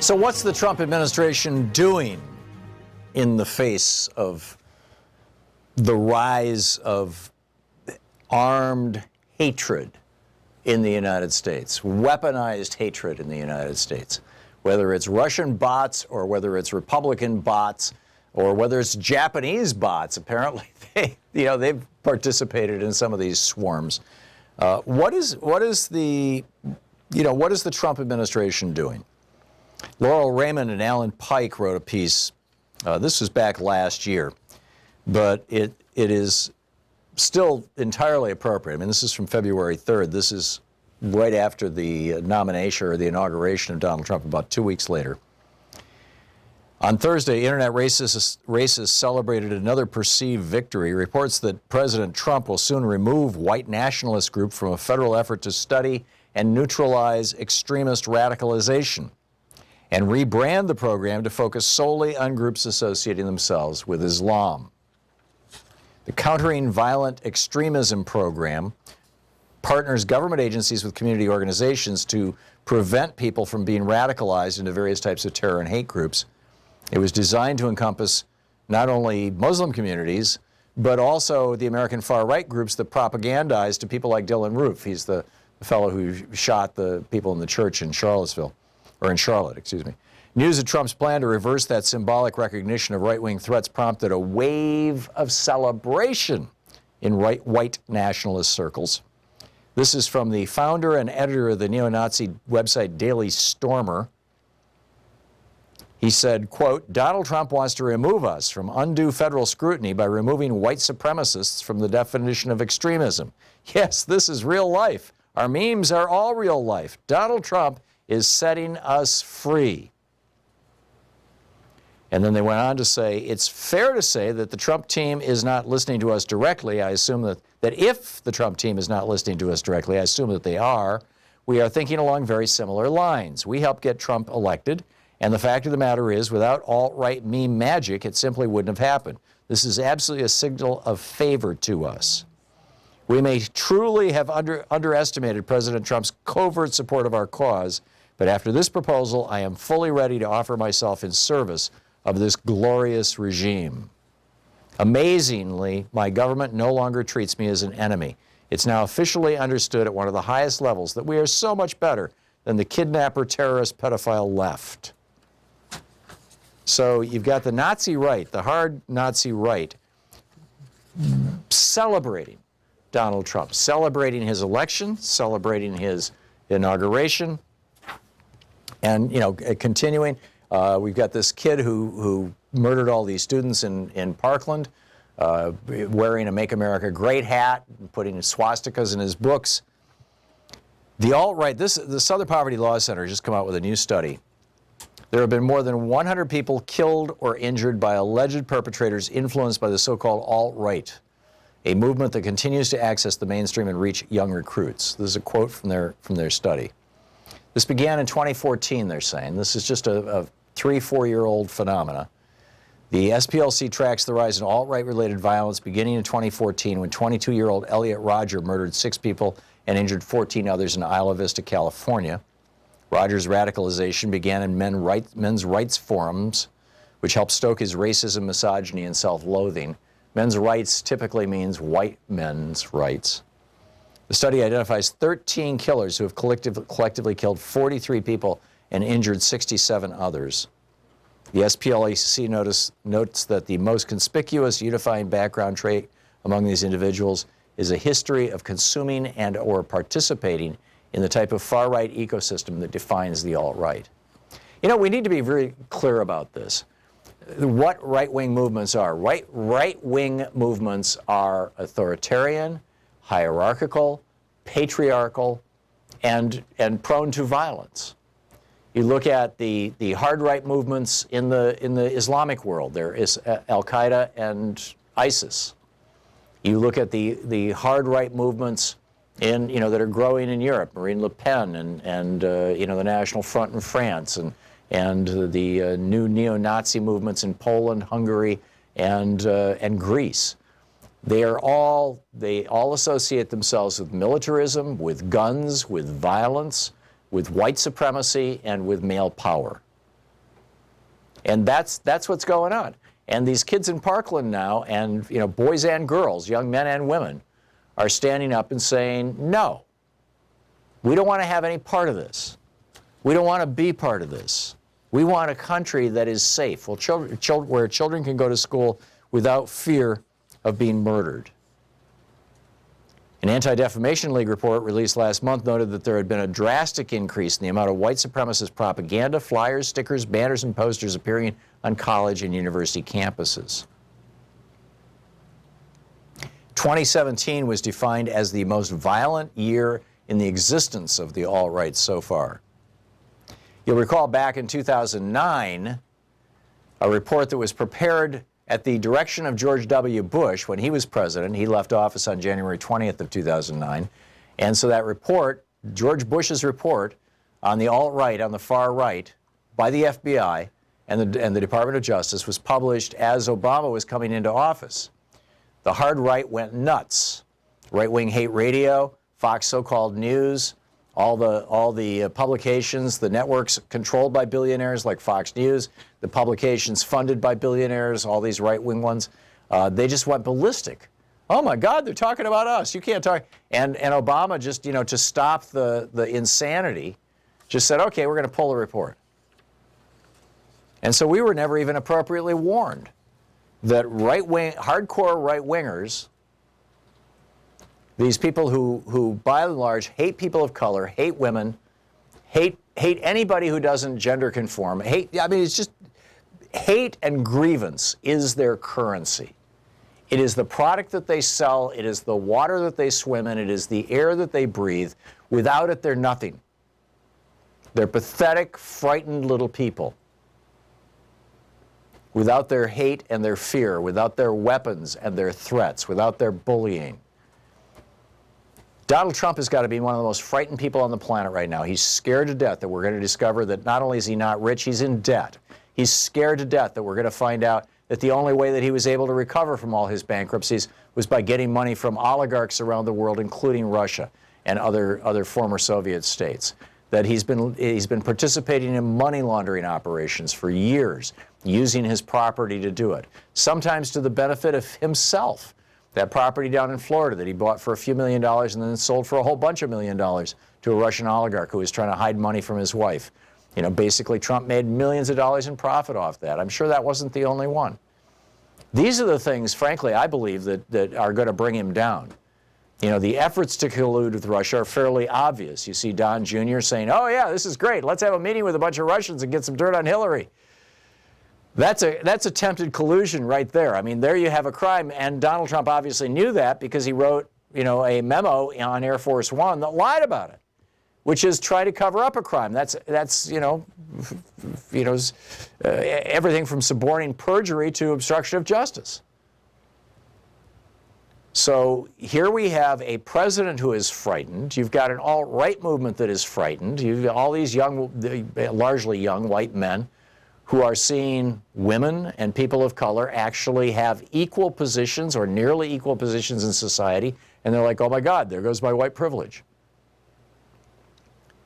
So what's the Trump administration doing in the face of the rise of armed hatred in the United States, weaponized hatred in the United States, whether it's Russian bots or whether it's Republican bots or whether it's Japanese bots? Apparently, they've participated in some of these swarms. What is the Trump administration doing? Laurel Raymond and Alan Pike wrote a piece. This was back last year, but it is still entirely appropriate. I mean, this is from February 3rd. This is right after the nomination or the inauguration of Donald Trump, about 2 weeks later. On Thursday, internet racists celebrated another perceived victory. Reports that President Trump will soon remove white nationalist group from a federal effort to study and neutralize extremist radicalization, and rebrand the program to focus solely on groups associating themselves with Islam. The Countering Violent Extremism program partners government agencies with community organizations to prevent people from being radicalized into various types of terror and hate groups. It was designed to encompass not only Muslim communities, but also the American far-right groups that propagandize to people like Dylan Roof. He's the fellow who shot the people in the church in Charlotte, excuse me. News of Trump's plan to reverse that symbolic recognition of right-wing threats prompted a wave of celebration in white nationalist circles. This is from the founder and editor of the neo-Nazi website Daily Stormer. He said, quote, "Donald Trump wants to remove us from undue federal scrutiny by removing white supremacists from the definition of extremism. Yes, this is real life. Our memes are all real life. Donald Trump is setting us free." And then they went on to say, "It's fair to say that the Trump team is not listening to us directly. I assume that if the Trump team is not listening to us directly, I assume that they are. We are thinking along very similar lines. We helped get Trump elected, and the fact of the matter is, without alt-right meme magic, it simply wouldn't have happened. This is absolutely a signal of favor to us. We may truly have underestimated President Trump's covert support of our cause, but after this proposal, I am fully ready to offer myself in service of this glorious regime. Amazingly, my government no longer treats me as an enemy. It's now officially understood at one of the highest levels that we are so much better than the kidnapper, terrorist, pedophile left." So you've got the Nazi right, the hard Nazi right, celebrating Donald Trump, celebrating his election, celebrating his inauguration, and, continuing. We've got this kid who murdered all these students in Parkland, wearing a Make America Great hat, putting swastikas in his books. The alt-right, the Southern Poverty Law Center has just come out with a new study. There have been more than 100 people killed or injured by alleged perpetrators influenced by the so-called alt-right, a movement that continues to access the mainstream and reach young recruits. This is a quote from their study. This began in 2014, they're saying. This is just a 3-4-year-old phenomena. The SPLC tracks the rise in alt-right related violence beginning in 2014 when 22-year-old Elliot Rodger murdered 6 people and injured 14 others in Isla Vista, California. Rodger's radicalization began in men's rights forums, which helped stoke his racism, misogyny, and self-loathing. Men's rights typically means white men's rights. The study identifies 13 killers who have collectively killed 43 people and injured 67 others. The SPLC notes that the most conspicuous unifying background trait among these individuals is a history of consuming and or participating in the type of far-right ecosystem that defines the alt-right. We need to be very clear about this. What right-wing movements are. Right-wing movements are authoritarian, hierarchical, patriarchal, and prone to violence. You look at the hard-right movements in the Islamic world. There is Al-Qaeda and ISIS. You look at the hard-right movements that are growing in Europe, Marine Le Pen and the National Front in France and the new neo-Nazi movements in Poland, Hungary, and Greece. They all associate themselves with militarism, with guns, with violence, with white supremacy, and with male power. And that's what's going on. And these kids in Parkland now, and boys and girls, young men and women, are standing up and saying, no, we don't want to have any part of this. We don't want to be part of this. We want a country that is safe, where children can go to school without fear of being murdered. An Anti-Defamation League report released last month noted that there had been a drastic increase in the amount of white supremacist propaganda, flyers, stickers, banners, and posters appearing on college and university campuses. 2017 was defined as the most violent year in the existence of the alt-right so far. You'll recall back in 2009, a report that was prepared at the direction of George W. Bush when he was president. He left office on January 20th of 2009. And so that report, George Bush's report on the alt-right, on the far right, by the FBI and the Department of Justice, was published as Obama was coming into office. The hard right went nuts. Right-wing hate radio, Fox so-called news, all the publications, the networks controlled by billionaires like Fox News, the publications funded by billionaires, all these right-wing ones, they just went ballistic. Oh my God, they're talking about us. You can't talk. And Obama just, to stop the insanity, just said, okay, we're going to pull the report. And so we were never even appropriately warned that hardcore right-wingers, these people who by and large hate people of color, hate women, hate anybody who doesn't gender conform, it's just hate and grievance is their currency. It is the product that they sell, it is the water that they swim in, it is the air that they breathe. Without it, they're nothing. They're pathetic, frightened little people. Without their hate and their fear, without their weapons and their threats, without their bullying. Donald Trump has got to be one of the most frightened people on the planet right now. He's scared to death that we're going to discover that not only is he not rich, he's in debt. He's scared to death that we're going to find out that the only way that he was able to recover from all his bankruptcies was by getting money from oligarchs around the world, including Russia and other former Soviet states. That he's been participating in money laundering operations for years, using his property to do it, sometimes to the benefit of himself. That property down in Florida that he bought for a few $1 million and then sold for a whole bunch of $1 million to a Russian oligarch who was trying to hide money from his wife. Basically Trump made millions of dollars in profit off that. I'm sure that wasn't the only one. These are the things, frankly, I believe that are going to bring him down. The efforts to collude with Russia are fairly obvious. You see Don Jr. saying, oh yeah, this is great. Let's have a meeting with a bunch of Russians and get some dirt on Hillary. That's attempted collusion right there. There you have a crime, and Donald Trump obviously knew that because he wrote, a memo on Air Force One that lied about it, which is try to cover up a crime. That's everything from suborning perjury to obstruction of justice. So here we have a president who is frightened. You've got an alt-right movement that is frightened. You've got all these largely young white men who are seeing women and people of color actually have equal positions or nearly equal positions in society, and they're like, oh my God, there goes my white privilege.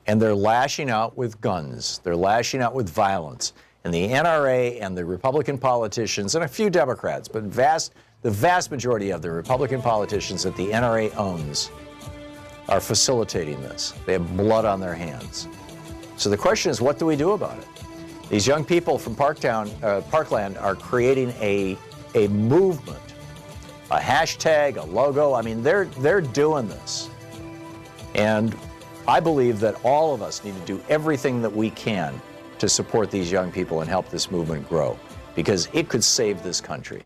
And they're lashing out with guns. They're lashing out with violence. And the NRA and the Republican politicians, and a few Democrats, but the vast majority of the Republican politicians that the NRA owns are facilitating this. They have blood on their hands. So the question is, what do we do about it? These young people from Parkland are creating a movement, a hashtag, a logo. They're doing this. And I believe that all of us need to do everything that we can to support these young people and help this movement grow, because it could save this country.